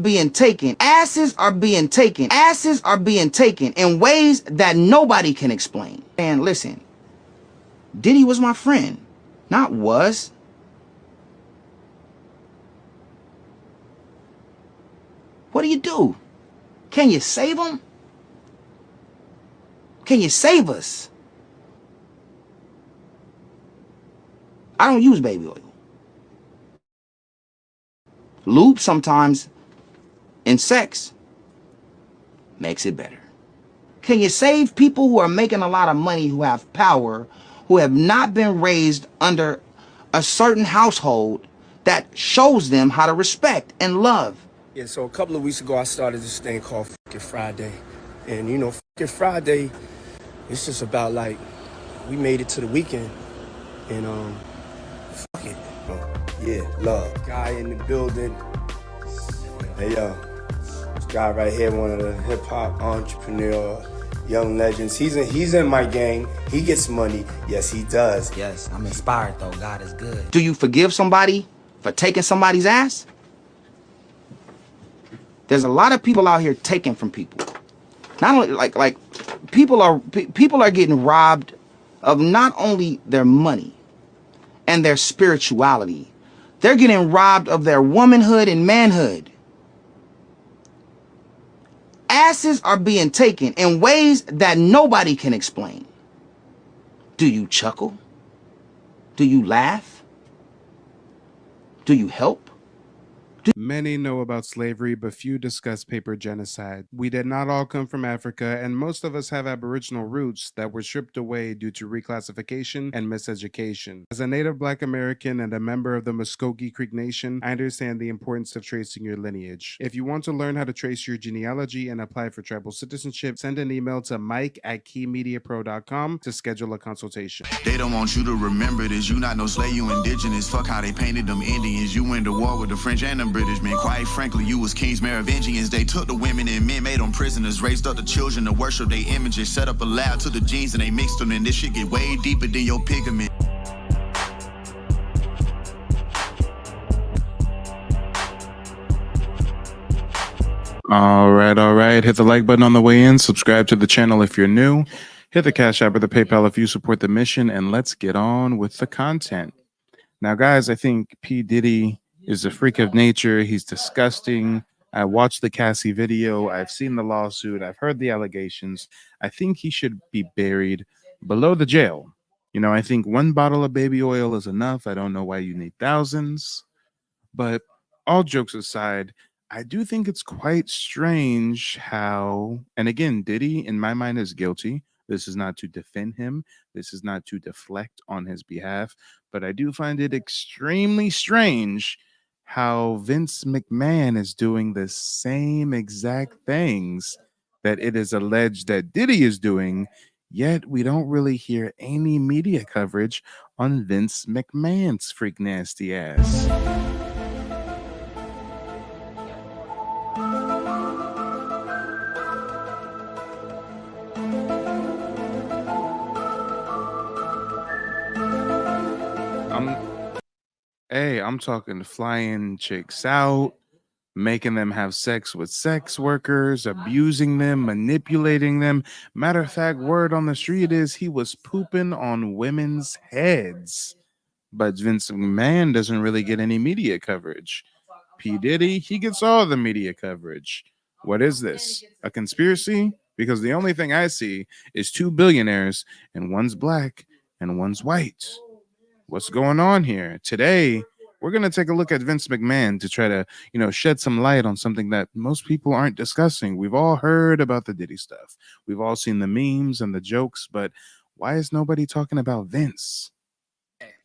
being taken. Asses are being taken. Asses are being taken in ways that nobody can explain. And listen, Diddy was my friend, not was. What do? Can you save him? Can you save us? I don't use baby oil. Lube sometimes in sex makes it better. Can you save people who are making a lot of money, who have power, who have not been raised under a certain household that shows them how to respect and love? Yeah, so a couple of weeks ago, I started this thing called F***ing Friday. And, you know, F***ing Friday, it's just about, like, we made it to the weekend. And, fuck it. Yeah, love. Guy in the building. Hey, yo. This guy right here, one of the hip-hop entrepreneur, young legends. He's in my gang. He gets money. Yes, he does. Yes, I'm inspired, though. God is good. Do you forgive somebody for taking somebody's ass? There's a lot of people out here taking from people. Not only like people are getting robbed of not only their money and their spirituality. They're getting robbed of their womanhood and manhood. Asses are being taken in ways that nobody can explain. Do you chuckle? Do you laugh? Do you help? Many know about slavery, but few discuss paper genocide. We did not all come from Africa, and most of us have Aboriginal roots that were stripped away due to reclassification and miseducation. As a native Black American and a member of the Muscogee Creek Nation, I understand the importance of tracing your lineage. If you want to learn how to trace your genealogy and apply for tribal citizenship, send an email to mike@keymediapro.com to schedule a consultation. They don't want you to remember this. You not no slave, you indigenous. Fuck how they painted them Indians. You went to war with the French and the British, man. Quite frankly, you was kings Merovingians. They took the women and men, made them prisoners, raised up the children to worship their images, set up a lab to the genes and they mixed them, and this shit get way deeper than your pigment. All right. Hit the like button on the way in. Subscribe to the channel if you're new. Hit the Cash App or the PayPal if you support the mission, and let's get on with the content. Now, guys, I think P. Diddy is a freak of nature. He's disgusting. I watched the Cassie video. I've seen the lawsuit. I've heard the allegations. I think he should be buried below the jail. You know, I think one bottle of baby oil is enough. I don't know why you need thousands. But all jokes aside, I do think it's quite strange how, and again, Diddy, in my mind, is guilty. This is not to defend him. This is not to deflect on his behalf. But I do find it extremely strange how Vince McMahon is doing the same exact things that it is alleged that Diddy is doing, yet we don't really hear any media coverage on Vince McMahon's freak nasty ass. I'm talking flying chicks out, making them have sex with sex workers, abusing them, manipulating them. Matter of fact, word on the street is he was pooping on women's heads. But Vince McMahon doesn't really get any media coverage. P. Diddy, he gets all the media coverage. What is this? A conspiracy? Because the only thing I see is two billionaires, and one's black and one's white. What's going on here? Today, we're going to take a look at Vince McMahon to try to, shed some light on something that most people aren't discussing. We've all heard about the Diddy stuff. We've all seen the memes and the jokes, but why is nobody talking about Vince?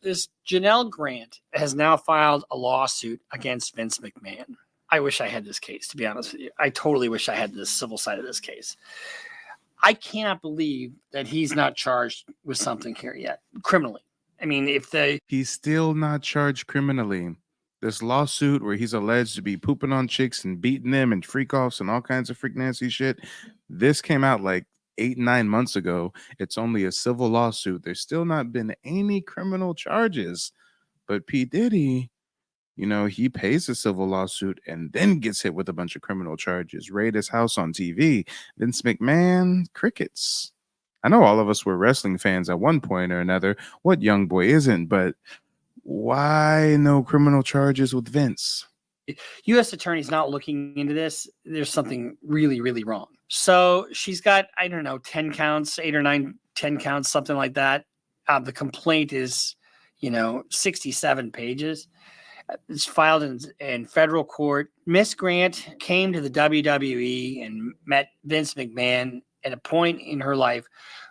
This Janelle Grant has now filed a lawsuit against Vince McMahon. I wish I had this case, to be honest with you. I totally wish I had the civil side of this case. I cannot believe that he's not charged with something here yet, criminally. I mean, he's still not charged criminally. This lawsuit where he's alleged to be pooping on chicks and beating them and freak offs and all kinds of freak nasty shit. This came out like 8-9 months ago. It's only a civil lawsuit. There's still not been any criminal charges. But P. Diddy, You know, he pays a civil lawsuit and then gets hit with a bunch of criminal charges, raid his house on TV. Vince McMahon, crickets. I know all of us were wrestling fans at one point or another. What young boy isn't? But why no criminal charges with Vince? U.S. attorney's not looking into this. There's something really, really wrong. So she's got, I don't know, 10 counts, 8 or 9, 10 counts, something like that. The complaint is, 67 pages. It's filed in federal court. Miss Grant came to the WWE and met Vince McMahon at a point in her life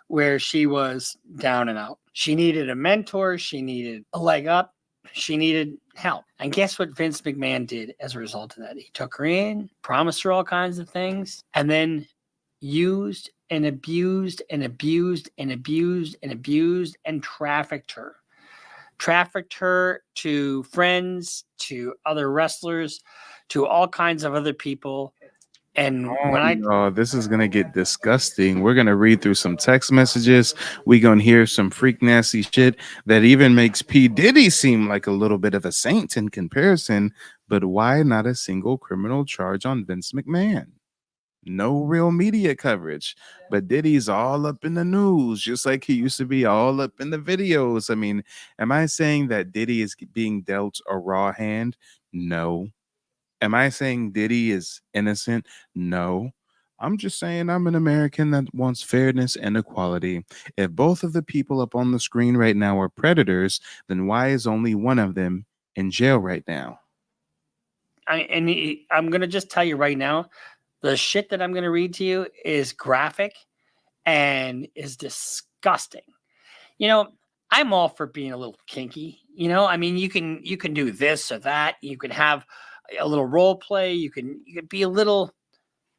where she was down and out. She needed a mentor. She needed a leg up. She needed help. And guess what Vince McMahon did as a result of that? He took her in, promised her all kinds of things, and then used and abused and abused and abused and abused and trafficked her. Trafficked her to friends, to other wrestlers, to all kinds of other people. And this is gonna get disgusting. We're gonna read through some text messages. We gonna hear some freak nasty shit that even makes P. Diddy seem like a little bit of a saint in comparison. But why not a single criminal charge on Vince McMahon? No real media coverage, but Diddy's all up in the news, just like he used to be all up in the videos. I mean, am I saying that Diddy is being dealt a raw hand? No. Am I saying Diddy is innocent? No. I'm just saying I'm an American that wants fairness and equality. If both of the people up on the screen right now are predators, then why is only one of them in jail right now? I'm going to just tell you right now, the shit that I'm going to read to you is graphic and is disgusting. I'm all for being a little kinky. I mean, you can do this or that. You can have a little role play. You can be a little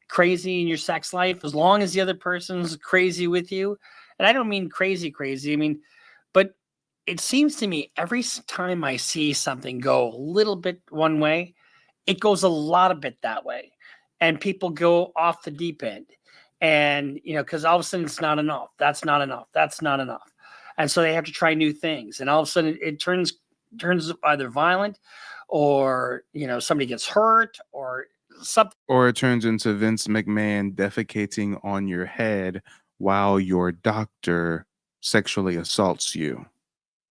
crazy in your sex life as long as the other person's crazy with you. And I don't mean crazy. I mean, but it seems to me every time I see something go a little bit one way, it goes a lot of bit that way. And people go off the deep end. And, because all of a sudden it's not enough. That's not enough. That's not enough. And so they have to try new things. And all of a sudden it turns either violent or, somebody gets hurt or something. Or it turns into Vince McMahon defecating on your head while your doctor sexually assaults you.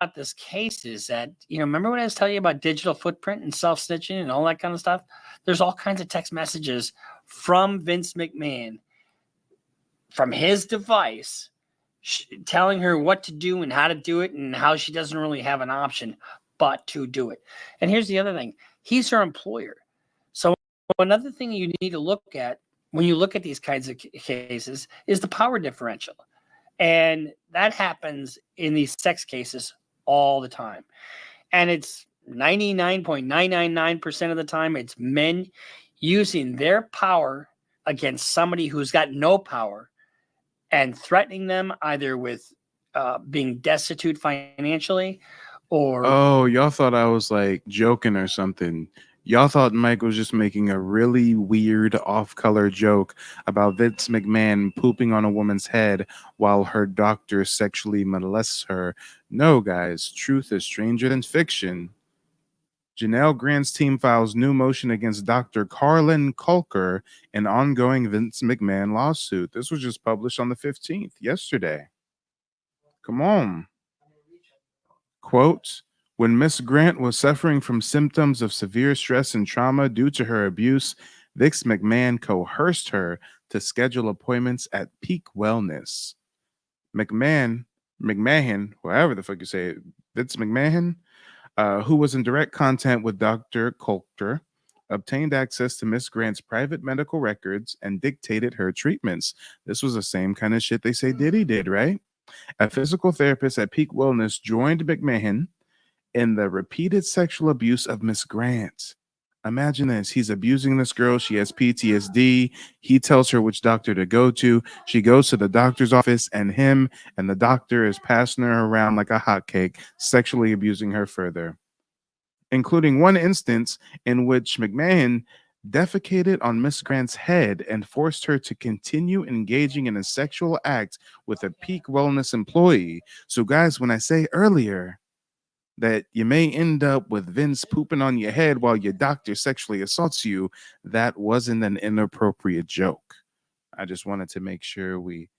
About this case is that, remember when I was telling you about digital footprint and self-snitching and all that kind of stuff? There's all kinds of text messages from Vince McMahon from his device telling her what to do and how to do it and how she doesn't really have an option but to do it. And here's the other thing. He's her employer. So another thing you need to look at when you look at these kinds of cases is the power differential. And that happens in these sex cases all the time. And it's 99.999% of the time, it's men using their power against somebody who's got no power and threatening them either with being destitute financially or... Oh, y'all thought I was like joking or something. Y'all thought Mike was just making a really weird off-color joke about Vince McMahon pooping on a woman's head while her doctor sexually molests her. No, guys, truth is stranger than fiction. Janelle Grant's team files new motion against Dr. Carlin Culker in ongoing Vince McMahon lawsuit. This was just published on the 15th, yesterday. Come on. Quote, when Miss Grant was suffering from symptoms of severe stress and trauma due to her abuse, Vince McMahon coerced her to schedule appointments at Peak Wellness. McMahon, whoever the fuck you say it, Vince McMahon, who was in direct contact with Dr. Coulter, obtained access to Miss Grant's private medical records and dictated her treatments. This was the same kind of shit they say Diddy did, right? A physical therapist at Peak Wellness joined McMahon in the repeated sexual abuse of Miss Grant. Imagine this. He's abusing this girl. She has PTSD. He tells her which doctor to go to. She goes to the doctor's office, and him and the doctor is passing her around like a hotcake, sexually abusing her further, including one instance in which McMahon defecated on Miss Grant's head and forced her to continue engaging in a sexual act with a Peak Wellness employee. So, guys, when I say earlier that you may end up with Vince pooping on your head while your doctor sexually assaults you, that wasn't an inappropriate joke. I just wanted to make sure we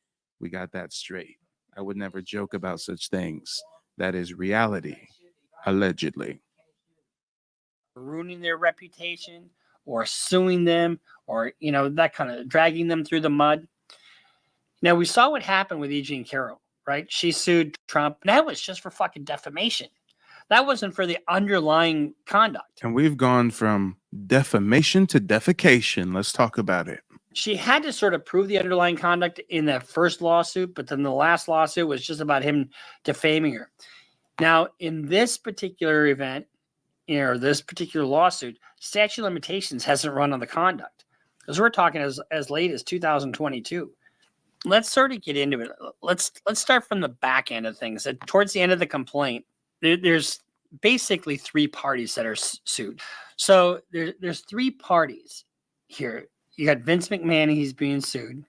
got that straight. I would never joke about such things. That is reality, allegedly. Ruining their reputation or suing them or, that kind of dragging them through the mud. Now, we saw what happened with E. Jean Carroll, right? She sued Trump. And that was just for fucking defamation. That wasn't for the underlying conduct. And we've gone from defamation to defecation. Let's talk about it. She had to sort of prove the underlying conduct in that first lawsuit, but then the last lawsuit was just about him defaming her. Now, in this particular event, this particular lawsuit, statute of limitations hasn't run on the conduct, because we're talking as late as 2022. Let's sort of get into it. Let's start from the back end of things. Towards the end of the complaint, there's basically three parties that are sued. So there's three parties here. You got Vince McMahon, he's being sued.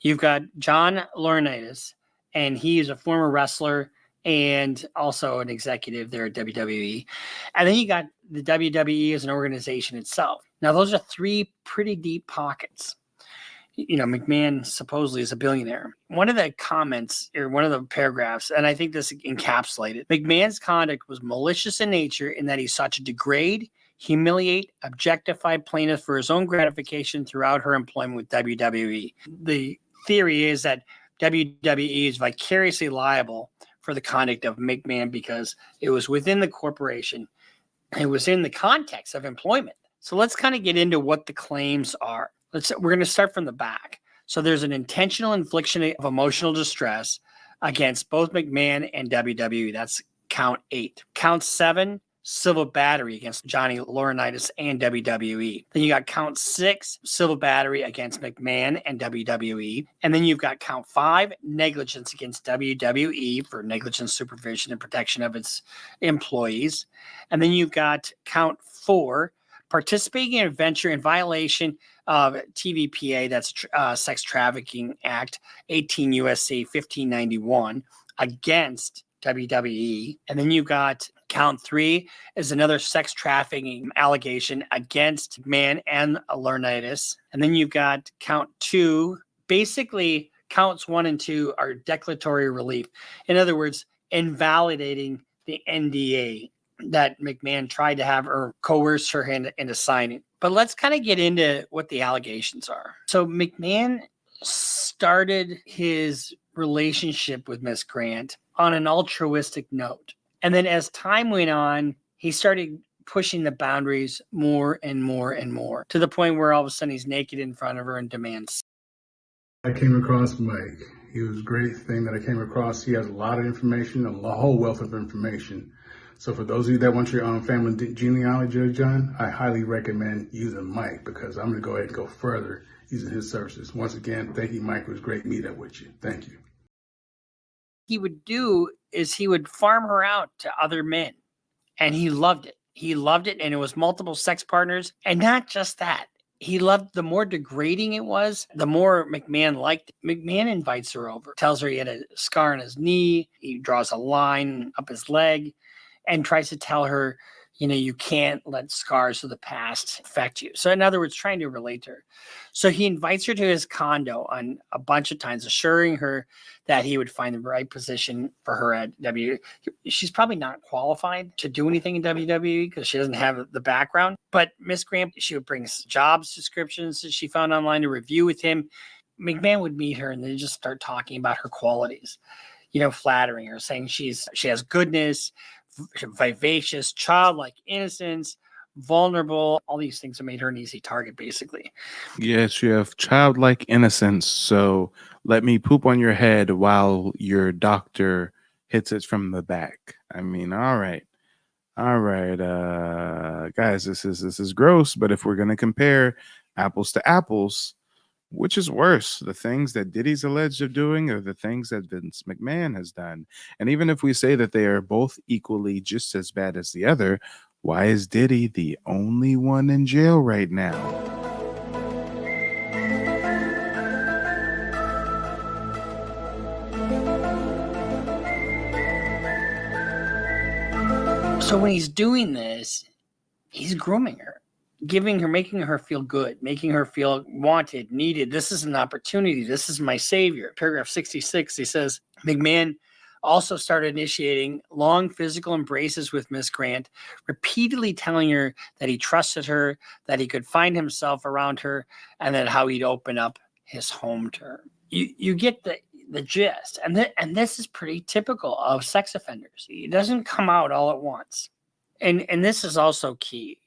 You've got John Laurinaitis, and he's a former wrestler and also an executive there at WWE. And then you got the WWE as an organization itself. Now, those are three pretty deep pockets. McMahon supposedly is a billionaire. One of the comments or one of the paragraphs, and I think this encapsulated, McMahon's conduct was malicious in nature in that he sought to degrade, humiliate, objectify plaintiff for his own gratification throughout her employment with WWE. The theory is that WWE is vicariously liable for the conduct of McMahon because it was within the corporation. It was in the context of employment. So let's kind of get into what the claims are. We're going to start from the back. So there's an intentional infliction of emotional distress against both McMahon and WWE. That's count 8. Count 7, civil battery against Johnny Laurinaitis and WWE. Then you got count 6, civil battery against McMahon and WWE. And then you've got count 5, negligence against WWE for negligent supervision and protection of its employees. And then you've got count 4, participating in a venture in violation of TVPA, that's Sex Trafficking Act, 18 U.S.C. 1591, against WWE. And then you've got count 3 is another sex trafficking allegation against McMahon and Laurinaitis. And then you've got count 2. Basically, counts 1 and 2 are declaratory relief. In other words, invalidating the NDA that McMahon tried to have or coerce her into signing. But let's kind of get into what the allegations are. So McMahon started his relationship with Miss Grant on an altruistic note. And then as time went on, he started pushing the boundaries more and more and more to the point where all of a sudden he's naked in front of her and demands. I came across Mike. He was a great thing that I came across. He has a lot of information, a whole wealth of information. So for those of you that want your own family genealogy, John, I highly recommend using Mike because I'm going to go ahead and go further using his services. Once again, thank you, Mike. It was great meeting up with you. Thank you. He would do is he would farm her out to other men, and he loved it. He loved it, and it was multiple sex partners, and not just that. He loved the more degrading it was, the more McMahon liked it. McMahon invites her over, tells her he had a scar on his knee. He draws a line up his leg and tries to tell her, you can't let scars of the past affect you. So in other words, trying to relate to her. So he invites her to his condo on a bunch of times, assuring her that he would find the right position for her at WWE. She's probably not qualified to do anything in WWE because she doesn't have the background. But Miss Grant, she would bring jobs descriptions that she found online to review with him. McMahon would meet her and they just start talking about her qualities, flattering her, saying she has goodness, vivacious, childlike innocence, vulnerable. All these things have made her an easy target, basically. Yes, you have childlike innocence. So let me poop on your head while your doctor hits it from the back. I mean, all right, guys, this is gross. But if we're gonna compare apples to apples, which is worse, the things that Diddy's alleged of doing or the things that Vince McMahon has done? And even if we say that they are both equally just as bad as the other, why is Diddy the only one in jail right now? So when he's doing this, he's grooming her, making her feel good, making her feel wanted, needed. This is an opportunity. This is my savior. Paragraph 66, he says, McMahon also started initiating long physical embraces with Miss Grant, repeatedly telling her that he trusted her, that he could find himself around her, and that how he'd open up his home to her. You get the gist. And this is pretty typical of sex offenders. It doesn't come out all at once. And this is also key.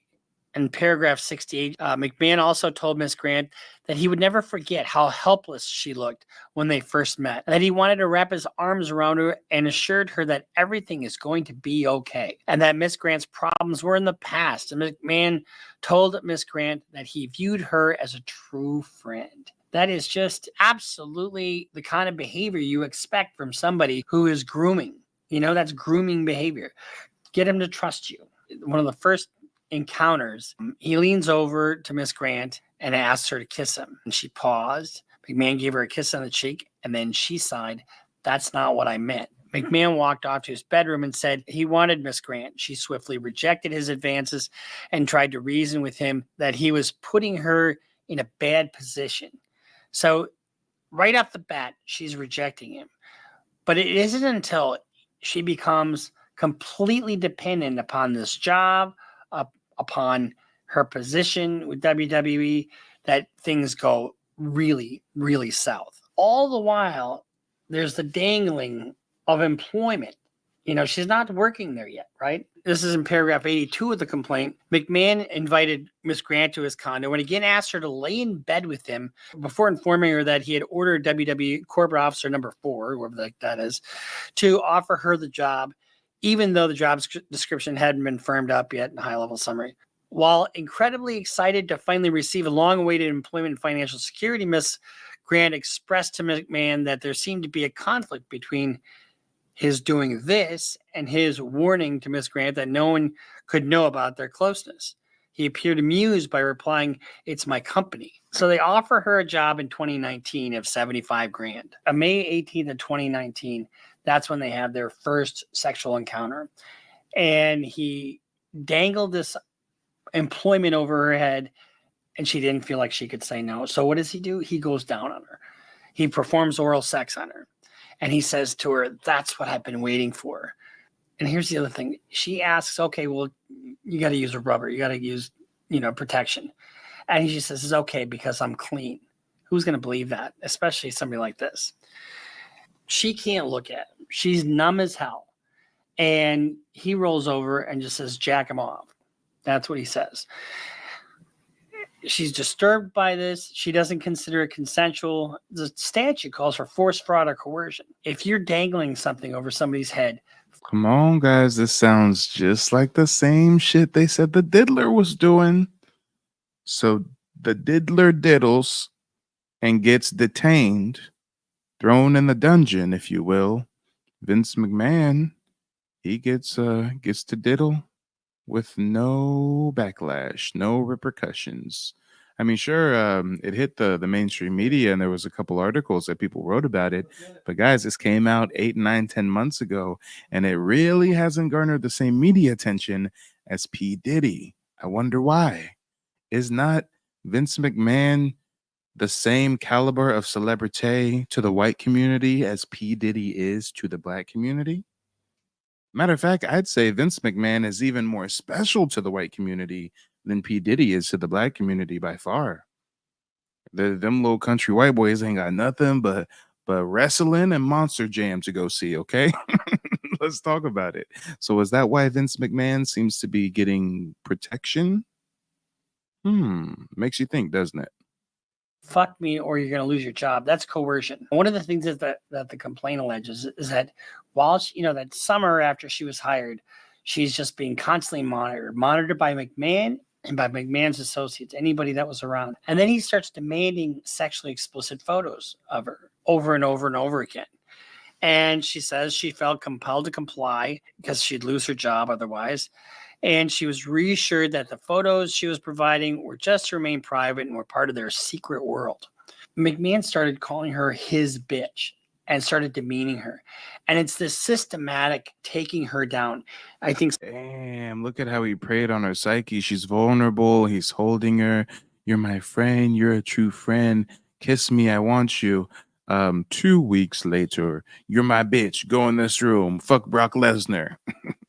In paragraph 68, McMahon also told Miss Grant that he would never forget how helpless she looked when they first met, and that he wanted to wrap his arms around her and assured her that everything is going to be okay, and that Miss Grant's problems were in the past. And McMahon told Miss Grant that he viewed her as a true friend. That is just absolutely the kind of behavior you expect from somebody who is grooming. That's grooming behavior. Get him to trust you. One of the first encounters, he leans over to Miss Grant and asks her to kiss him. And she paused. McMahon gave her a kiss on the cheek, and then she sighed, "That's not what I meant." McMahon walked off to his bedroom and said he wanted Miss Grant. She swiftly rejected his advances and tried to reason with him that he was putting her in a bad position. So right off the bat, she's rejecting him. But it isn't until she becomes completely dependent upon this job, upon her position with WWE, that things go really, really south. All the while, there's the dangling of employment. She's not working there yet, right? This is in paragraph 82 of the complaint. McMahon invited Miss Grant to his condo and again asked her to lay in bed with him before informing her that he had ordered WWE corporate officer number 4, whoever that is, to offer her the job, even though the job description hadn't been firmed up yet in high-level summary. While incredibly excited to finally receive a long-awaited employment and financial security, Miss Grant expressed to McMahon that there seemed to be a conflict between his doing this and his warning to Miss Grant that no one could know about their closeness. He appeared amused by replying, "It's my company." So they offer her a job in 2019 of $75,000. On May 18th of 2019, that's when they have their first sexual encounter. And he dangled this employment over her head, and she didn't feel like she could say no. So what does he do? He goes down on her. He performs oral sex on her. And he says to her, "That's what I've been waiting for." And here's the other thing. She asks, "Okay, well, you got to use a rubber. You got to use, protection." And he says, "It's okay because I'm clean." Who's going to believe that? Especially somebody like this. She can't look at him. She's numb as hell. And he rolls over and just says, "Jack him off." That's what he says. She's disturbed by this. She doesn't consider it consensual. The statute calls for force, fraud, or coercion. If you're dangling something over somebody's head. Come on, guys. This sounds just like the same shit they said the diddler was doing. So the diddler diddles and gets detained, thrown in the dungeon, if you will. Vince McMahon, he gets to diddle with no backlash, no repercussions. I mean, sure, it hit the mainstream media, and there was a couple articles that people wrote about it. But guys, this came out 8, 9, 10 months ago, and it really hasn't garnered the same media attention as P. Diddy. I wonder why. Is not Vince McMahon the same caliber of celebrity to the white community as P. Diddy is to the black community? Matter of fact, I'd say Vince McMahon is even more special to the white community than P. Diddy is to the black community by far. Them little country white boys ain't got nothing but wrestling and Monster Jam to go see, okay? Let's talk about it. So is that why Vince McMahon seems to be getting protection? Makes you think, doesn't it? Fuck me or you're going to lose your job. That's coercion. One of the things that the complaint alleges is that while she, that summer after she was hired, she's just being constantly monitored by McMahon and by McMahon's associates, anybody that was around. And then he starts demanding sexually explicit photos of her over and over and over again. And she says she felt compelled to comply because she'd lose her job otherwise. And she was reassured that the photos she was providing were just to remain private and were part of their secret world. McMahon started calling her his bitch. and started demeaning her. And it's this systematic taking her down. I think. Damn, look at how he preyed on her psyche. She's vulnerable. He's holding her. You're my friend. You're a true friend. Kiss me. I want you. 2 weeks later, you're my bitch. Go in this room. Fuck Brock Lesnar.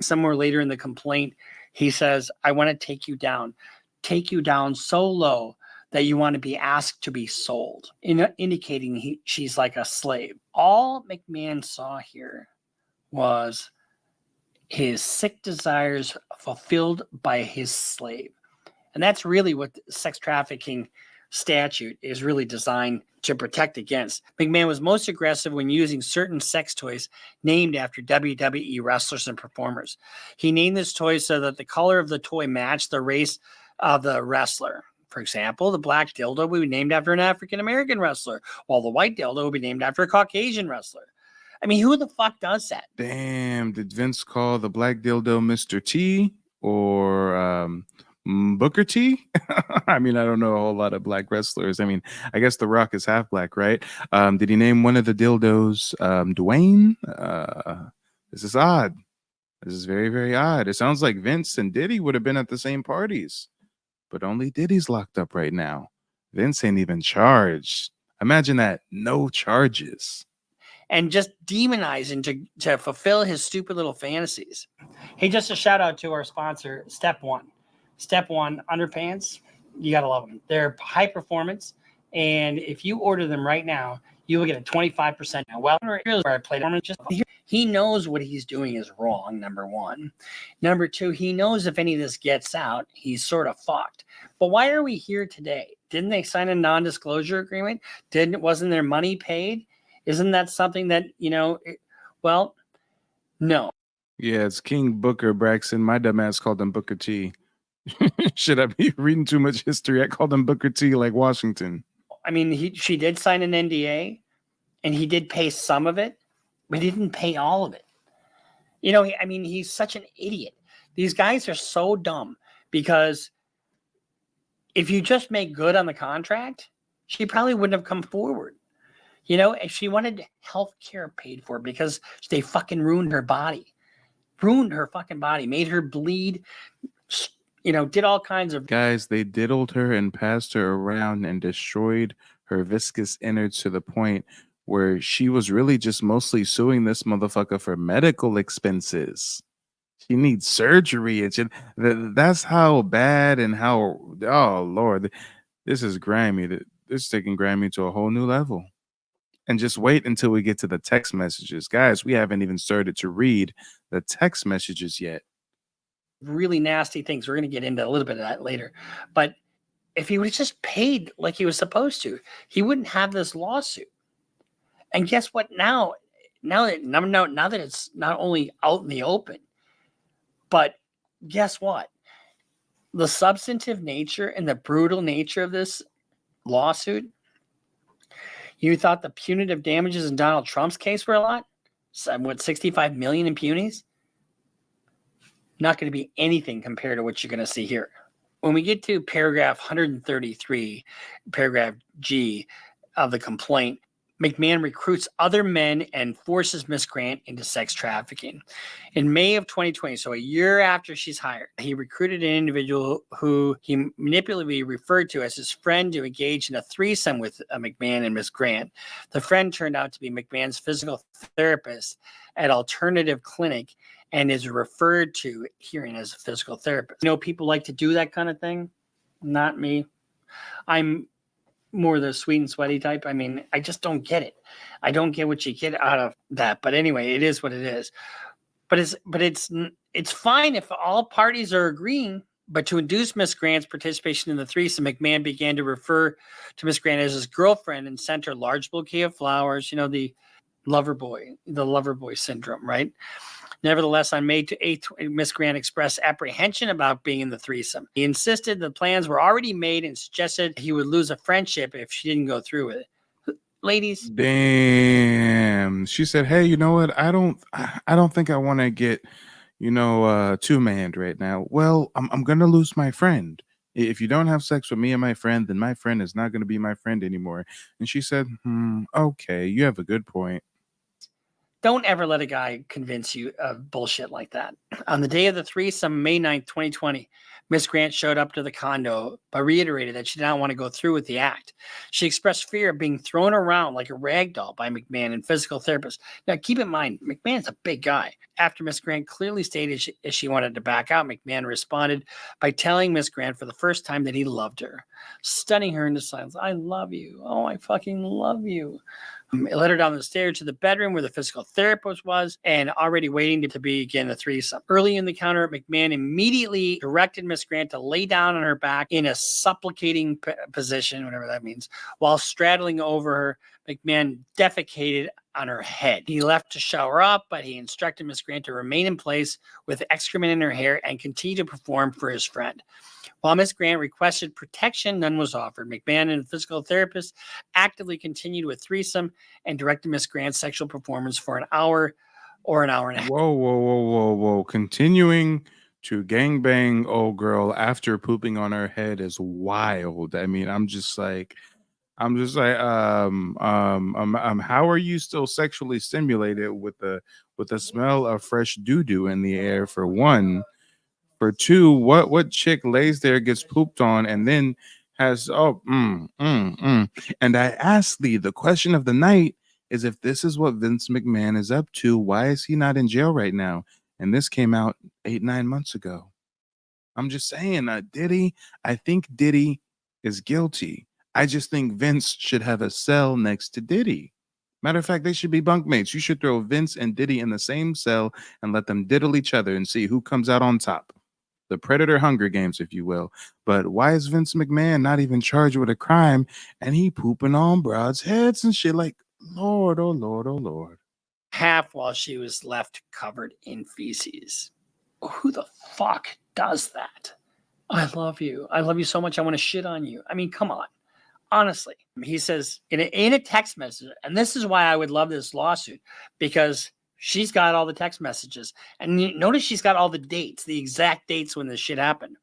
Somewhere later in the complaint, he says, I want to take you down so low that you want to be asked to be sold, indicating she's like a slave. All McMahon saw here was his sick desires fulfilled by his slave. And that's really what the sex trafficking statute is really designed to protect against. McMahon was most aggressive when using certain sex toys named after WWE wrestlers and performers. He named this toy so that the color of the toy matched the race of the wrestler. For example, the black dildo would be named after an African-American wrestler, while the white dildo would be named after a Caucasian wrestler. I mean, who the fuck does that? Damn, did Vince call the black dildo Mr. T or Booker T? I mean, I don't know a whole lot of black wrestlers. I mean, I guess The Rock is half black, right? Did he name one of the dildos Dwayne? This is odd. This is very, very odd. It sounds like Vince and Diddy would have been at the same parties, but only Diddy's locked up right now. Vince ain't even charged. Imagine that. No charges. And just demonizing to fulfill his stupid little fantasies. Hey, just a shout out to our sponsor, Step One. Step One underpants, you gotta love them. They're high performance, and if you order them right now, you will get a 25% now. Well, here's where I played. He knows what he's doing is wrong, number one. Number two, he knows if any of this gets out, he's sort of fucked. But why are we here today? Didn't they sign a non-disclosure agreement? Wasn't their money paid? Isn't that something that, well, no. Yeah, it's King Booker Braxton. My dumbass called him Booker T. Should I be reading too much history? I called him Booker T like Washington. I mean, she did sign an NDA, and he did pay some of it, but he didn't pay all of it. He's such an idiot. These guys are so dumb because if you just make good on the contract, she probably wouldn't have come forward. If she wanted health care paid for because they fucking ruined her fucking body, made her bleed, did all kinds of. Guys, they diddled her and passed her around and destroyed her viscous innards to the point where she was really just mostly suing this motherfucker for medical expenses. She needs surgery. That's how bad and how, oh Lord, this is grimy. This is taking Grammy to a whole new level. And just wait until we get to the text messages. Guys, we haven't even started to read the text messages yet. Really nasty things. We're going to get into a little bit of that later. But if he would have just paid like he was supposed to, he wouldn't have this lawsuit. And guess what? Now that it's not only out in the open, but guess what? The substantive nature and the brutal nature of this lawsuit. You thought the punitive damages in Donald Trump's case were a lot? 65 million in punities? Not going to be anything compared to what you're going to see here. When we get to paragraph 133, paragraph G of the complaint, McMahon recruits other men and forces Miss Grant into sex trafficking. In May of 2020, so a year after she's hired, he recruited an individual who he manipulatively referred to as his friend to engage in a threesome with McMahon and Miss Grant. The friend turned out to be McMahon's physical therapist at Alternative Clinic and is referred to herein as a physical therapist. People like to do that kind of thing. Not me. I'm more the sweet and sweaty type. I mean, I just don't get it. I don't get what you get out of that. But anyway, it is what it is. But it's fine if all parties are agreeing. But to induce Miss Grant's participation in the threesome, McMahon began to refer to Miss Grant as his girlfriend and sent her a large bouquet of flowers. The lover boy syndrome, right? Nevertheless, on May 8th, Miss Grant expressed apprehension about being in the threesome. He insisted the plans were already made and suggested he would lose a friendship if she didn't go through with it. Ladies. Damn. She said, hey, you know what? I don't think I want to get, two-manned right now. Well, I'm going to lose my friend. If you don't have sex with me and my friend, then my friend is not going to be my friend anymore. And she said, okay, you have a good point. Don't ever let a guy convince you of bullshit like that. On the day of the threesome, May 9th, 2020, Miss Grant showed up to the condo, but reiterated that she did not want to go through with the act. She expressed fear of being thrown around like a rag doll by McMahon and physical therapists. Now, keep in mind, McMahon's a big guy. After Miss Grant clearly stated she wanted to back out, McMahon responded by telling Miss Grant for the first time that he loved her, stunning her into silence. I love you. Oh, I fucking love you. It led her down the stairs to the bedroom where the physical therapist was and already waiting to begin the threesome. Early in the encounter, McMahon immediately directed Miss Grant to lay down on her back in a supplicating position, whatever that means, while straddling over her. McMahon defecated on her head. He left to shower up, but he instructed Miss Grant to remain in place with excrement in her hair and continue to perform for his friend. While Miss Grant requested protection, none was offered. McMahon and the physical therapist actively continued with threesome and directed Miss Grant's sexual performance for an hour or an hour and a half. Whoa. Continuing to gangbang old girl after pooping on her head is wild. I mean, I'm just like, how are you still sexually stimulated with the smell of fresh doo-doo in the air, for one? For two, what chick lays there, gets pooped on, and then has And I asked Lee, the question of the night is, if this is what Vince McMahon is up to, why is he not in jail right now? And this came out 8-9 months ago. I'm just saying, Diddy, I think Diddy is guilty. I just think Vince should have a cell next to Diddy. Matter of fact, they should be bunkmates. You should throw Vince and Diddy in the same cell and let them diddle each other and see who comes out on top. The Predator Hunger Games, if you will. But why is Vince McMahon not even charged with a crime and he pooping on broads' heads and shit? Like, Lord, oh Lord, oh Lord. Half while she was left covered in feces. Who the fuck does that? I love you. I love you so much. I want to shit on you. I mean, come on. Honestly, he says in a text message, and this is why I would love this lawsuit, because she's got all the text messages. And notice she's got all the dates, the exact dates when this shit happened.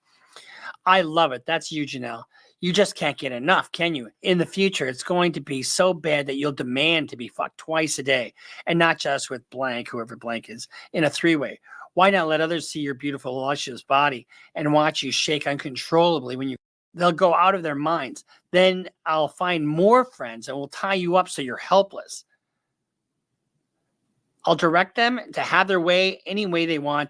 I love it. That's you, Janelle. You just can't get enough, can you? In the future, it's going to be so bad that you'll demand to be fucked twice a day, and not just with blank, whoever blank is, in a three-way. Why not let others see your beautiful, luscious body and watch you shake uncontrollably when you... They'll go out of their minds. Then I'll find more friends and we'll tie you up so you're helpless. I'll direct them to have their way any way they want.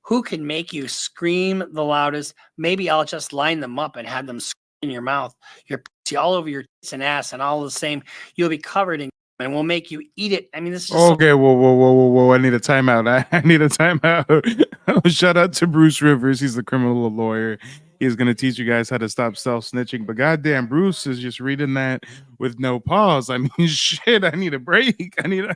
Who can make you scream the loudest? Maybe I'll just line them up and have them scream in your mouth, your pussy all over your tits and ass, and all the same. You'll be covered in, and we'll make you eat it. I mean, this is just okay. Whoa! I need a timeout. I need a timeout. Shout out to Bruce Rivers. He's the criminal lawyer. He's going to teach you guys how to stop self-snitching. But goddamn, Bruce is just reading that with no pause. I mean, shit, I need a break. I need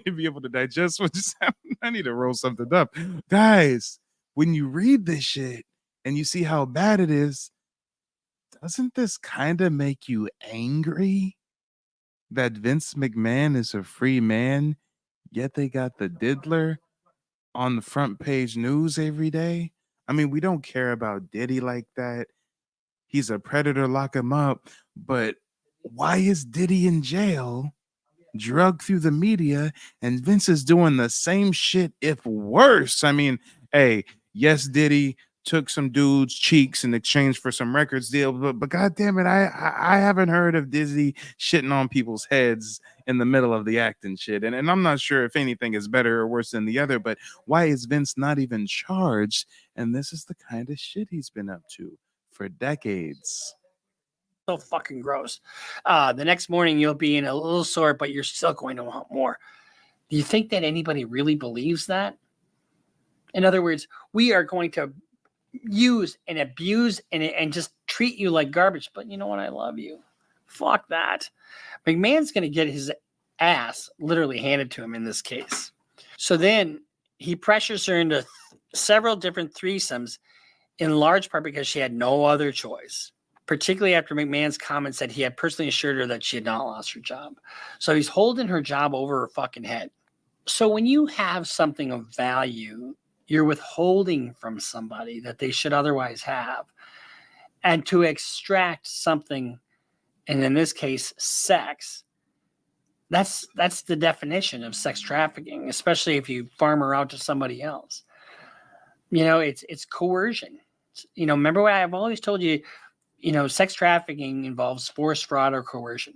to be able to digest what just happened. I need to roll something up. Guys, when you read this shit and you see how bad it is, doesn't this kind of make you angry that Vince McMahon is a free man, yet they got the diddler on the front page news every day? I mean, we don't care about Diddy like that. He's a predator, lock him up. But why is Diddy in jail, drugged through the media, and Vince is doing the same shit, if worse? I mean, hey, yes, Diddy took some dude's cheeks in exchange for some records deal, but God damn it, I haven't heard of Dizzy shitting on people's heads in the middle of the act and shit. And I'm not sure if anything is better or worse than the other, but why is Vince not even charged? And this is the kind of shit he's been up to for decades. so fucking gross. The next morning you'll be in a little sore, but you're still going to want more. Do you think that anybody really believes that? In other words, we are going to use and abuse and just treat you like garbage. But you know what? I love you. Fuck that. McMahon's going to get his ass literally handed to him in this case. So then he pressures her into several different threesomes, in large part because she had no other choice, particularly after McMahon's comments that he had personally assured her that she had not lost her job. So he's holding her job over her fucking head. So when you have something of value, you're withholding from somebody that they should otherwise have. And to extract something, and in this case, sex, That's the definition of sex trafficking, especially if you farm her out to somebody else. You know, it's coercion. You know, remember what I've always told you, you know, sex trafficking involves force, fraud, or coercion.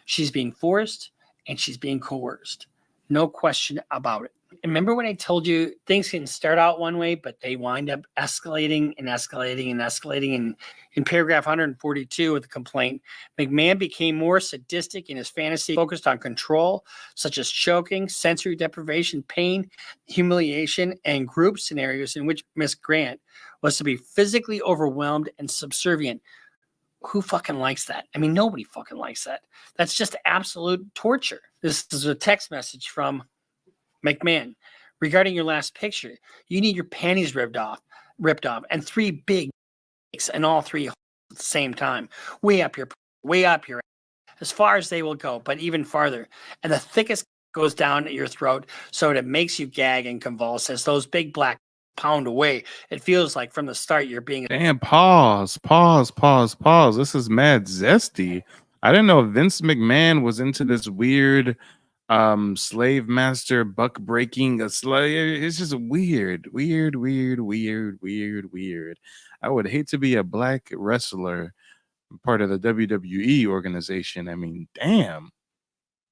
She's being forced and she's being coerced. No question about it. Remember when I told you things can start out one way, but they wind up escalating and escalating and escalating. And in paragraph 142 of the complaint, McMahon became more sadistic in his fantasy, focused on control, such as choking, sensory deprivation, pain, humiliation, and group scenarios in which Miss Grant was to be physically overwhelmed and subservient. Who fucking likes that? I mean, nobody fucking likes that. That's just absolute torture. This is a text message from McMahon. Regarding your last picture, you need your panties ripped off, and 3 big dicks, and all 3 at the same time. Way up your, as far as they will go, but even farther. And the thickest goes down at your throat so that it makes you gag and convulse as those big black pound away. It feels like from the start you're being. Damn, pause. This is mad zesty. I didn't know Vince McMahon was into this weird slave master buck breaking a slave. It's just weird. I would hate to be a black wrestler, part of the WWE organization. I mean, damn.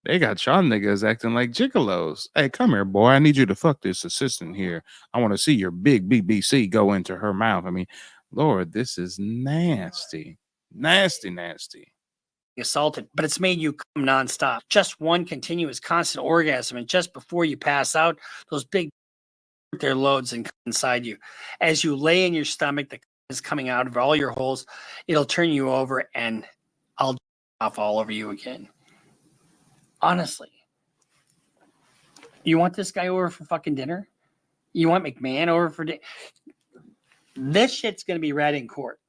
They got y'all niggas acting like gigolos. Hey, come here, boy. I need you to fuck this assistant here. I want to see your big BBC go into her mouth. I mean, Lord, this is nasty. Nasty. Assaulted, but it's made you come nonstop. Just one continuous constant orgasm, and just before you pass out, those big their loads and inside you. As you lay in your stomach, the is coming out of all your holes. It'll turn you over, and I'll off all over you again. Honestly, you want this guy over for fucking dinner? You want McMahon over for dinner? This shit's going to be read in court.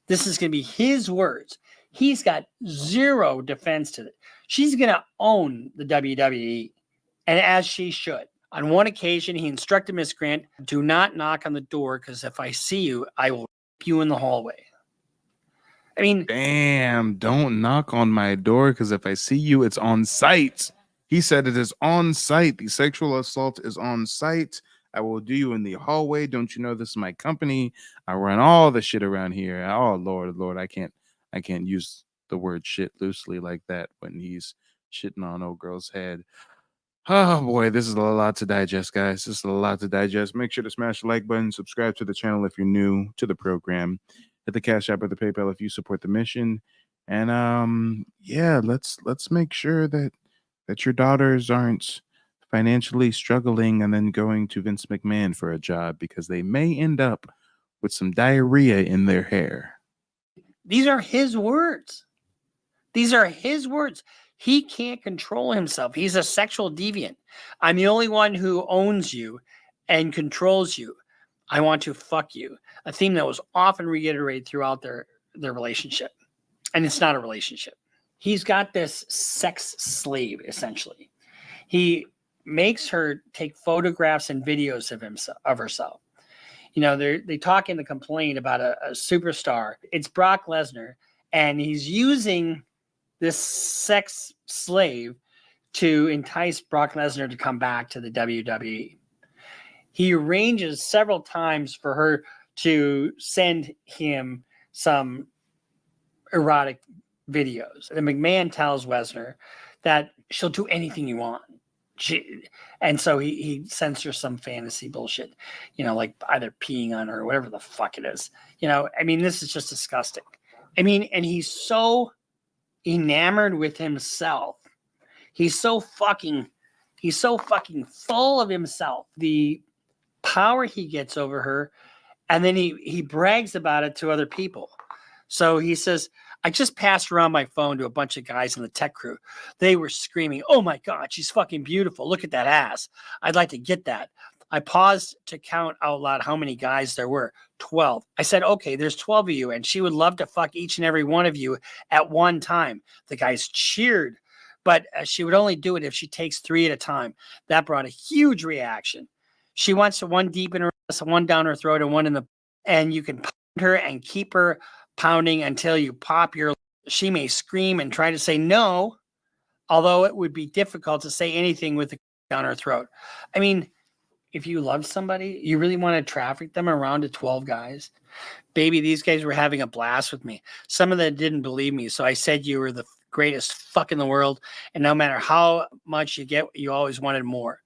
This is going to be his words. He's got zero defense to it. She's going to own the WWE, and as she should. On one occasion, he instructed Miss Grant, do not knock on the door, because if I see you, I will rip you in the hallway. I mean, damn, don't knock on my door, because if I see you, it's on site. He said it is on site. The sexual assault is on site. I will do you in the hallway. Don't you know this is my company? I run all the shit around here. Oh, Lord, I can't use the word shit loosely like that when he's shitting on old girl's head. Oh boy, this is a lot to digest, guys. This is a lot to digest. Make sure to smash the like button, subscribe to the channel if you're new to the program, hit the Cash App or the PayPal if you support the mission, and yeah, let's make sure that your daughters aren't financially struggling and then going to Vince McMahon for a job, because they may end up with some diarrhea in their hair. These are his words. He can't control himself. He's a sexual deviant. I'm the only one who owns you and controls you. I want to fuck you. A theme that was often reiterated throughout their relationship. And it's not a relationship. He's got this sex slave, essentially. He makes her take photographs and videos of herself. You know, they talk in the complaint about a superstar. It's Brock Lesnar, and he's using this sex slave to entice Brock Lesnar to come back to the WWE. He arranges several times for her to send him some erotic videos. The McMahon tells Lesnar that she'll do anything you want. And so he sends her some fantasy bullshit, you know, like either peeing on her or whatever the fuck it is. You know, I mean, this is just disgusting. I mean, and he's so enamored with himself. He's so fucking full of himself. The power he gets over her, and then he brags about it to other people. So he says, I just passed around my phone to a bunch of guys in the tech crew. They were screaming, oh my God, she's fucking beautiful. Look at that ass. I'd like to get that. I paused to count out loud how many guys there were. 12. I said, okay, there's 12 of you, and she would love to fuck each and every one of you at one time. The guys cheered, but she would only do it if she takes 3 at a time. That brought a huge reaction. She wants one deep in her ass, one down her throat, and one in the, and you can pound her and keep her pounding until you pop your, she may scream and try to say no, although it would be difficult to say anything with a down her throat. I mean, if you love somebody, you really want to traffic them around to 12 guys. Baby, these guys were having a blast with me. Some of them didn't believe me, so I said you were the greatest fuck in the world, and no matter how much you get, you always wanted more.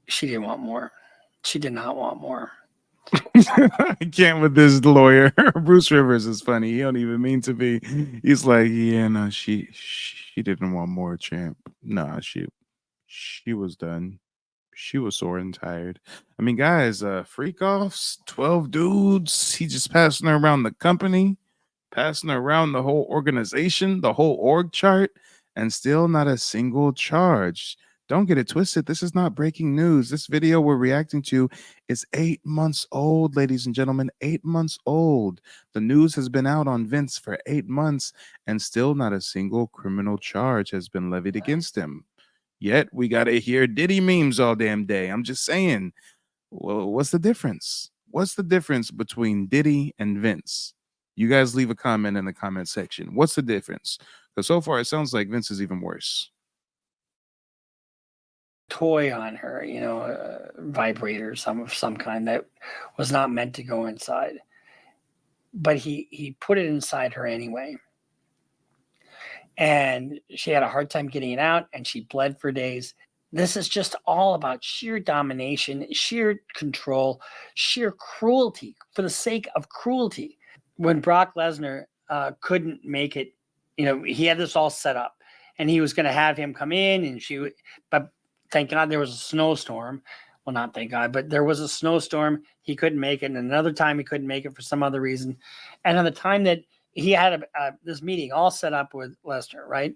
She didn't want more. She did not want more. I can't with this lawyer. Bruce Rivers is funny. He don't even mean to be. He's like, yeah, no, she didn't want more, champ. Nah, she was done. She was sore and tired. I mean, guys, freak offs, 12 dudes. He just passing around the company, passing around the whole organization, the whole org chart, and still not a single charge. Don't get it twisted. This is not breaking news. This video we're reacting to is 8 months old, ladies and gentlemen. 8 months old. The news has been out on Vince for 8 months, and still not a single criminal charge has been levied against him. Yet we got to hear Diddy memes all damn day. I'm just saying, well, what's the difference? What's the difference between Diddy and Vince? You guys leave a comment in the comment section. What's the difference? Because so far it sounds like Vince is even worse. Toy on her, a vibrator, some kind that was not meant to go inside. But he put it inside her anyway. And she had a hard time getting it out, and she bled for days. This is just all about sheer domination, sheer control, sheer cruelty for the sake of cruelty. When Brock Lesnar couldn't make it, he had this all set up, and he was going to have him come in, and but thank God there was a snowstorm. Well, not thank God, but there was a snowstorm. He couldn't make it, and another time he couldn't make it for some other reason. And on the time that he had this meeting all set up with Lesnar, right?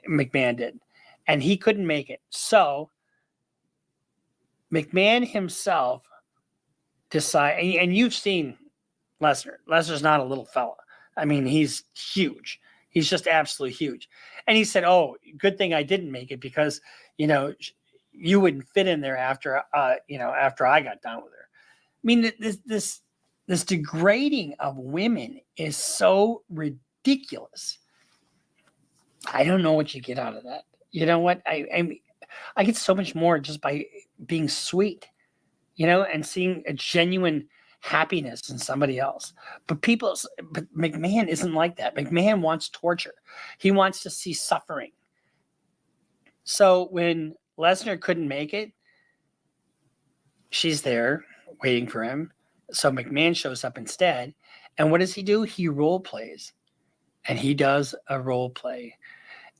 McMahon did. And he couldn't make it. So McMahon himself decided, and you've seen Lesnar. Lesnar's not a little fella. I mean, he's huge. He's just absolutely huge. And he said, oh, good thing I didn't make it because, you wouldn't fit in there after I got done with her. I mean, this degrading of women is so ridiculous. I don't know what you get out of that. You know what? I get so much more just by being sweet, and seeing a genuine happiness in somebody else. But McMahon isn't like that. McMahon wants torture. He wants to see suffering. So when Lesnar couldn't make it, she's there waiting for him. So McMahon shows up instead. And what does he do? He role plays. And he does a role play.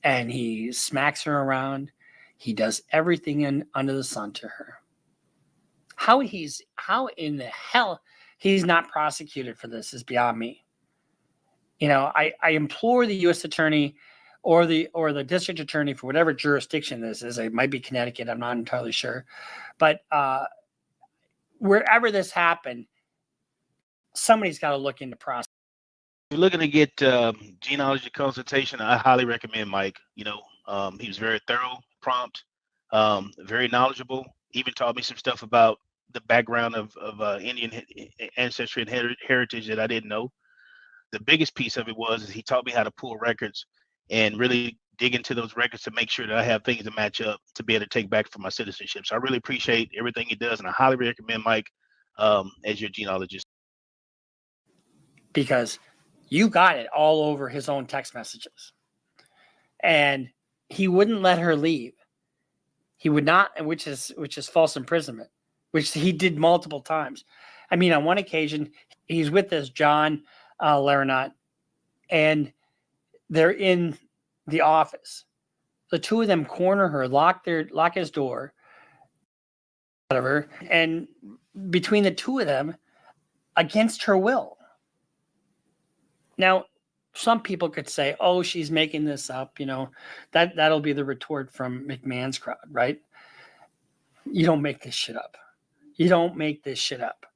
And he smacks her around. He does everything under the sun to her. How in the hell he's not prosecuted for this is beyond me. I implore the U.S. attorney or the district attorney for whatever jurisdiction this is. It might be Connecticut. I'm not entirely sure. But wherever this happened, somebody's got to look into process. If you're looking to get genealogy consultation, I highly recommend Mike. He was very thorough, prompt, very knowledgeable. Even taught me some stuff about the background of Indian ancestry and heritage that I didn't know. The biggest piece of it is he taught me how to pull records and really dig into those records to make sure that I have things to match up to be able to take back for my citizenship. So I really appreciate everything he does, and I highly recommend Mike as your genealogist. Because you got it all over his own text messages. And he wouldn't let her leave. He would not, which is false imprisonment, which he did multiple times. I mean, on one occasion, he's with this John Laranot, and they're in the office. The two of them corner her, lock his door, whatever, and between the two of them, against her will. Now, some people could say, oh, she's making this up, that'll be the retort from McMahon's crowd, right? You don't make this shit up. You don't make this shit up.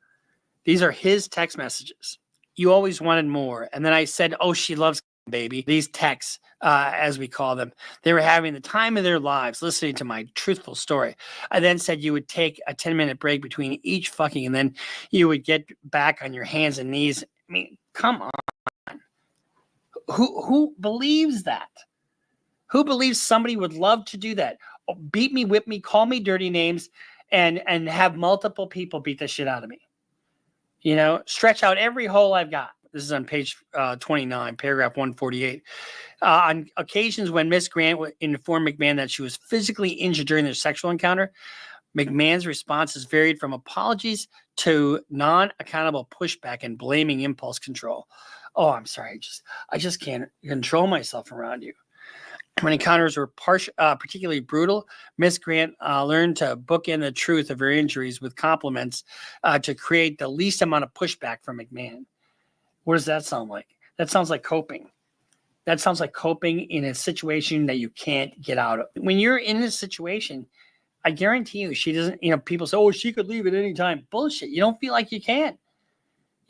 These are his text messages. You always wanted more. And then I said, oh, she loves baby. These texts, as we call them, they were having the time of their lives listening to my truthful story. I then said you would take a 10-minute break between each fucking, and then you would get back on your hands and knees. I mean, come on. Who believes that? Who believes somebody would love to do that? Beat me, whip me, call me dirty names, and have multiple people beat the shit out of me. You know, stretch out every hole I've got. This is on page 29, paragraph 148. On occasions when Miss Grant informed McMahon that she was physically injured during their sexual encounter, McMahon's responses varied from apologies to non-accountable pushback and blaming impulse control. Oh, I'm sorry. I just can't control myself around you. When encounters were particularly brutal, Miss Grant learned to bookend the truth of her injuries with compliments to create the least amount of pushback from McMahon. What does that sound like? That sounds like coping. That sounds like coping in a situation that you can't get out of. When you're in this situation, I guarantee you, she doesn't, people say, oh, she could leave at any time. Bullshit. You don't feel like you can.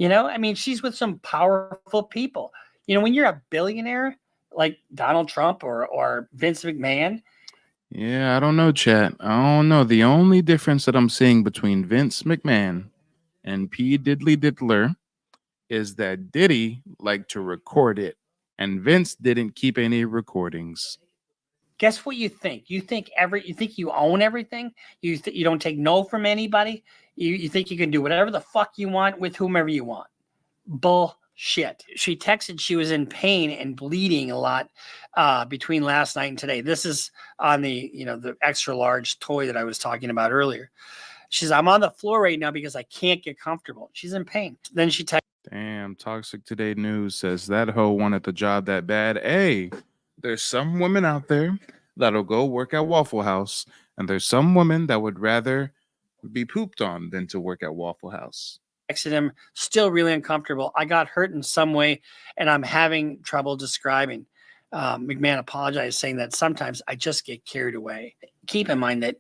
I mean, she's with some powerful people. When you're a billionaire like Donald Trump or Vince McMahon. Yeah, I don't know, chat. I don't know. The only difference that I'm seeing between Vince McMahon and P. Diddley Diddler is that Diddy liked to record it, and Vince didn't keep any recordings. Guess what you think? You think you own everything? You don't take no from anybody? You think you can do whatever the fuck you want with whomever you want? Bullshit. She texted she was in pain and bleeding a lot between last night and today. This is on the the extra large toy that I was talking about earlier. She says, I'm on the floor right now because I can't get comfortable. She's in pain. Then she texted. Damn, Toxic Today News says that hoe wanted the job that bad. Hey, there's some women out there that'll go work at Waffle House, and there's some women that would rather be pooped on than to work at Waffle House. Texted him, still really uncomfortable. I got hurt in some way, and I'm having trouble describing. McMahon apologized, saying that sometimes I just get carried away. Keep in mind that,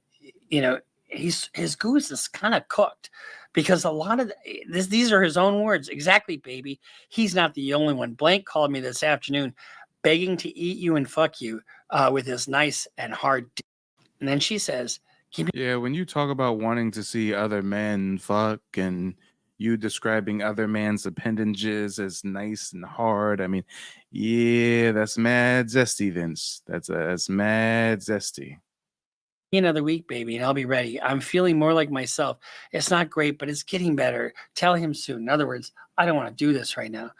his goose is kind of cooked because a lot of these are his own words. Exactly, baby. He's not the only one. Blank called me this afternoon begging to eat you and fuck you with his nice and hard. And then she says, yeah, when you talk about wanting to see other men fuck and you describing other man's appendages as nice and hard, I mean, yeah, that's mad zesty, Vince. That's mad zesty. Another week, baby, and I'll be ready. I'm feeling more like myself. It's not great, but it's getting better. Tell him soon. In other words, I don't want to do this right now.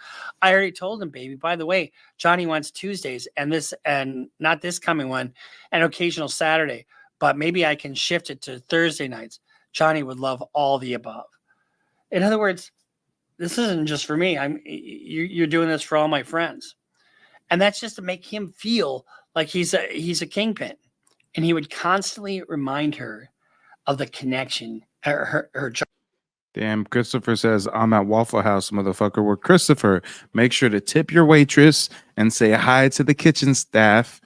I already told him, baby. By the way, Johnny wants Tuesdays and not this coming one, an occasional Saturday, but maybe I can shift it to Thursday nights. Johnny would love all the above. In other words, this isn't just for me. You're doing this for all my friends, and that's just to make him feel like he's a kingpin. And he would constantly remind her of the connection, her job. Damn, Christopher says, I'm at Waffle House, motherfucker. Well, Christopher, make sure to tip your waitress and say hi to the kitchen staff,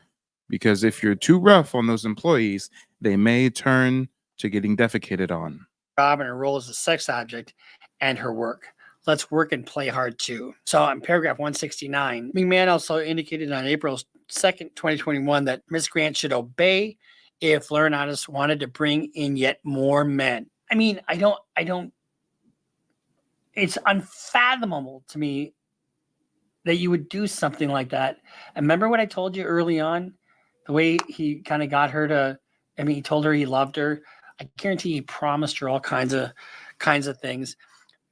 because if you're too rough on those employees, they may turn to getting defecated on. Job and her role as a sex object and her work. Let's work and play hard too. So in paragraph 169, McMahon also indicated on April 2nd, 2021, that Miss Grant should obey if Laurinaitis wanted to bring in yet more men. I mean, I don't, it's unfathomable to me that you would do something like that. And remember what I told you early on? The way he kind of got her to, he told her he loved her. I guarantee he promised her all kinds of things.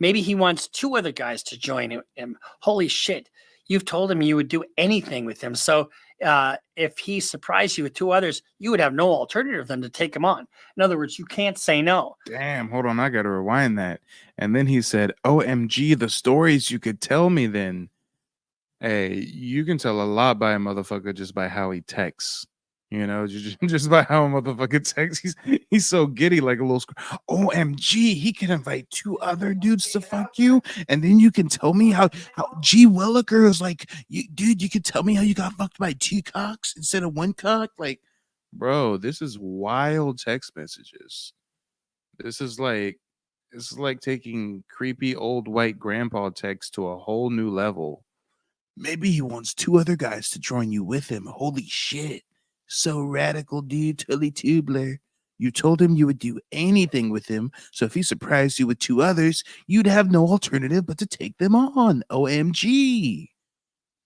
Maybe he wants two other guys to join him. Holy shit. You've told him you would do anything with him. So if he surprised you with two others, you would have no alternative than to take him on. In other words, you can't say no. Damn, hold on. I got to rewind that. And then he said, OMG, the stories you could tell me then. Hey, you can tell a lot by a motherfucker just by how he texts. Just by how a motherfucker texts. He's so giddy, like a little OMG, he can invite two other dudes to fuck you, and then you can tell me how G Williker is like, dude, you can tell me how you got fucked by two cocks instead of one cock. Like, bro, this is wild text messages. This is like taking creepy old white grandpa text to a whole new level. Maybe he wants two other guys to join you with him. Holy shit. So radical, dude. Tully Tubler. You told him you would do anything with him, so if he surprised you with two others, you'd have no alternative but to take them on. OMG.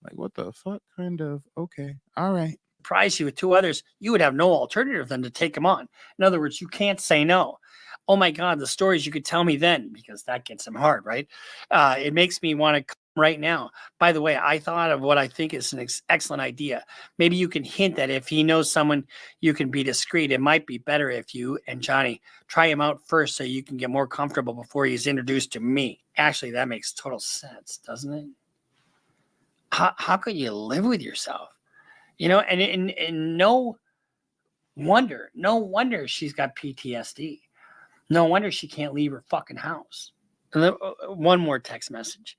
Like, what the fuck kind of? Okay. All right. surprised you with 2 others, you would have no alternative than to take them on. In other words, you can't say no. Oh my God, the stories you could tell me then, because that gets him hard, right? It makes me want to come right now. By the way, I thought of what I think is an excellent idea. Maybe you can hint that if he knows someone, you can be discreet. It might be better if you and Johnny try him out first so you can get more comfortable before he's introduced to me. Actually, that makes total sense, doesn't it? How could you live with yourself? And no wonder she's got PTSD. No wonder she can't leave her fucking house. And then, one more text message.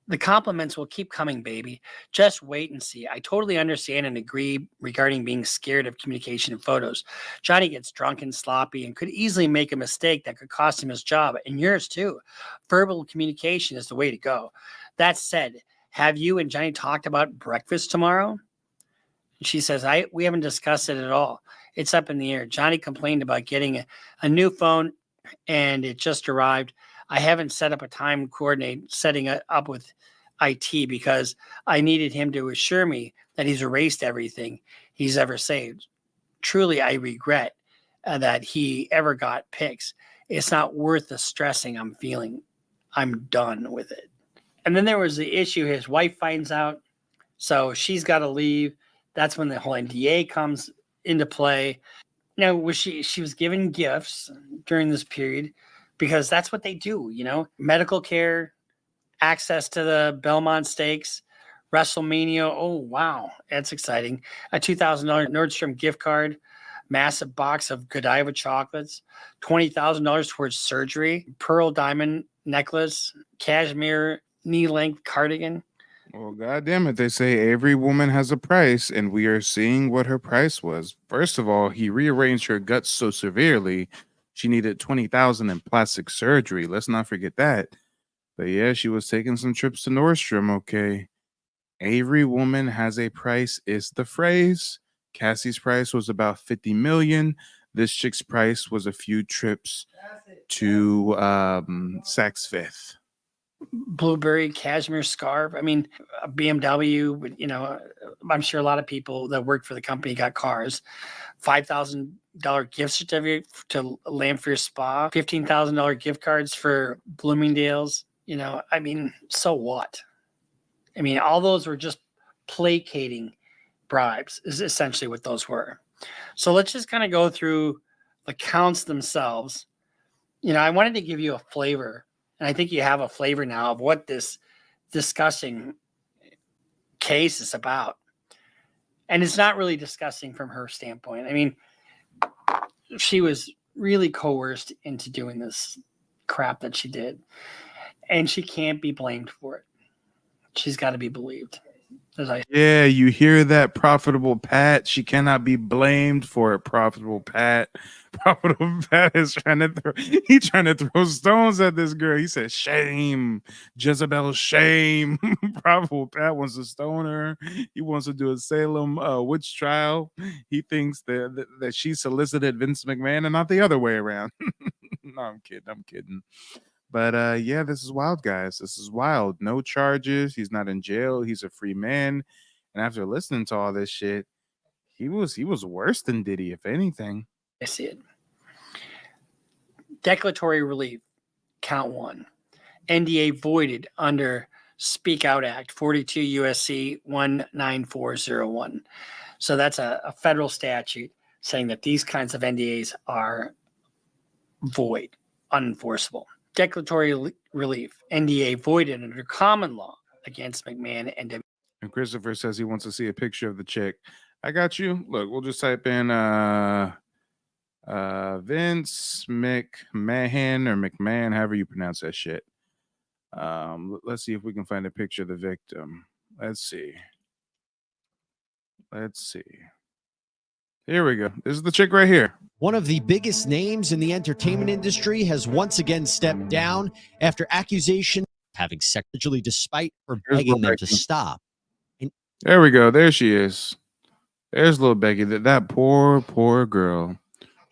The compliments will keep coming, baby. Just wait and see. I totally understand and agree regarding being scared of communication and photos. Johnny gets drunk and sloppy and could easily make a mistake that could cost him his job and yours too. Verbal communication is the way to go. That said, have you and Johnny talked about breakfast tomorrow? She says, we haven't discussed it at all. It's up in the air. Johnny complained about getting a new phone and it just arrived. I haven't set up a time coordinate setting it up with IT because I needed him to assure me that he's erased everything he's ever saved. Truly, I regret that he ever got pics. It's not worth the stressing I'm feeling. I'm done with it. And then there was the issue his wife finds out, so she's got to leave. That's when the whole NDA comes into play. Now, she was given gifts during this period because that's what they do, medical care, access to the Belmont Stakes, WrestleMania. Oh, wow. That's exciting. A $2,000 Nordstrom gift card, massive box of Godiva chocolates, $20,000 towards surgery, pearl diamond necklace, cashmere knee-length cardigan. Well, goddamn it, they say every woman has a price, and we are seeing what her price was. First of all, he rearranged her guts so severely, she needed $20,000 in plastic surgery. Let's not forget that. But yeah, she was taking some trips to Nordstrom, okay. Every woman has a price is the phrase. Cassie's price was about $50 million. This chick's price was a few trips to Saks Fifth. Blueberry cashmere scarf. I mean, a BMW, I'm sure a lot of people that worked for the company got cars. $5,000 gift certificate to Lanphier Spa, $15,000 gift cards for Bloomingdale's. So what? I mean, all those were just placating bribes is essentially what those were. So let's just kind of go through the counts themselves. I wanted to give you a flavor. And I think you have a flavor now of what this discussing case is about. And it's not really discussing from her standpoint. I mean, she was really coerced into doing this crap that she did. And she can't be blamed for it. She's got to be believed. Yeah, you hear that, Profitable Pat? She cannot be blamed for it, Profitable Pat. Profitable Pat is trying to throw stones at this girl. He said, shame, Jezebel, shame. Profitable Pat wants to stone her. He wants to do a Salem witch trial. He thinks that she solicited Vince McMahon and not the other way around. No, I'm kidding. But yeah, this is wild, guys. This is wild. No charges. He's not in jail. He's a free man. And after listening to all this shit, he was worse than Diddy, if anything. I see it. Declaratory relief, count 1. NDA voided under Speak Out Act, 42 USC 19401. So that's a federal statute saying that these kinds of NDAs are void, unenforceable. Declaratory relief, NDA voided under common law against McMahon and And Christopher says he wants to see a picture of the chick. I got you. Look, we'll just type in Vince McMahon or McMahon, however you pronounce that shit. Let's see if we can find a picture of the victim. Let's see. Here we go. This is the chick right here. One of the biggest names in the entertainment industry has once again stepped down after accusation of having sexually, despite her begging them to stop. There we go. There she is. There's little Becky. That poor girl.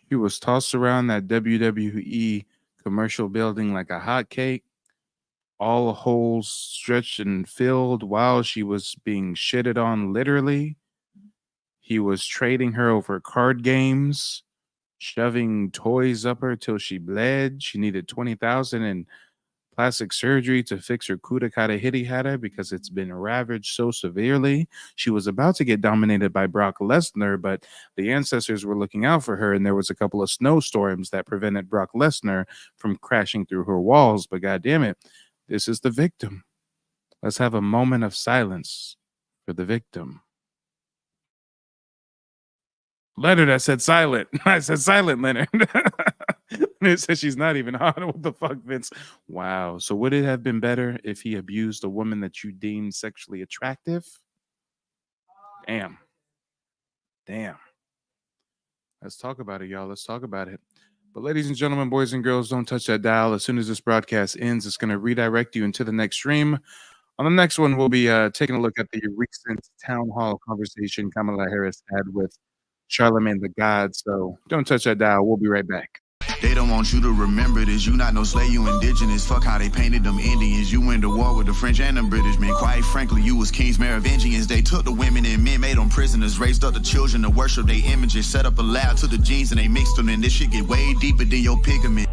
She was tossed around that WWE commercial building like a hotcake. All holes stretched and filled while she was being shitted on, literally. He was trading her over card games, shoving toys up her till she bled. She needed $20,000 in plastic surgery to fix her kuda kata hitty hata because it's been ravaged so severely. She was about to get dominated by Brock Lesnar, but the ancestors were looking out for her, and there was a couple of snowstorms that prevented Brock Lesnar from crashing through her walls. But goddamn it, this is the victim. Let's have a moment of silence for the victim. Leonard, I said silent. I said silent, Leonard. It says she's not even on. What the fuck, Vince? Wow. So would it have been better if he abused a woman that you deemed sexually attractive? Damn. Let's talk about it, y'all. Let's talk about it. But ladies and gentlemen, boys and girls, don't touch that dial. As soon as this broadcast ends, it's going to redirect you into the next stream. On the next one, we'll be taking a look at the recent town hall conversation Kamala Harris had with Charlemagne the God. So don't touch that dial. We'll be right back. They don't want you to remember this. You not no slave, you indigenous. Fuck how they painted them Indians. You went to war with the French and the British men. Quite frankly, you was kings Merovingians. They took the women and men, made them prisoners, raised up the children to worship their images, set up a lab to the genes and they mixed them. And this shit get way deeper than your pigment.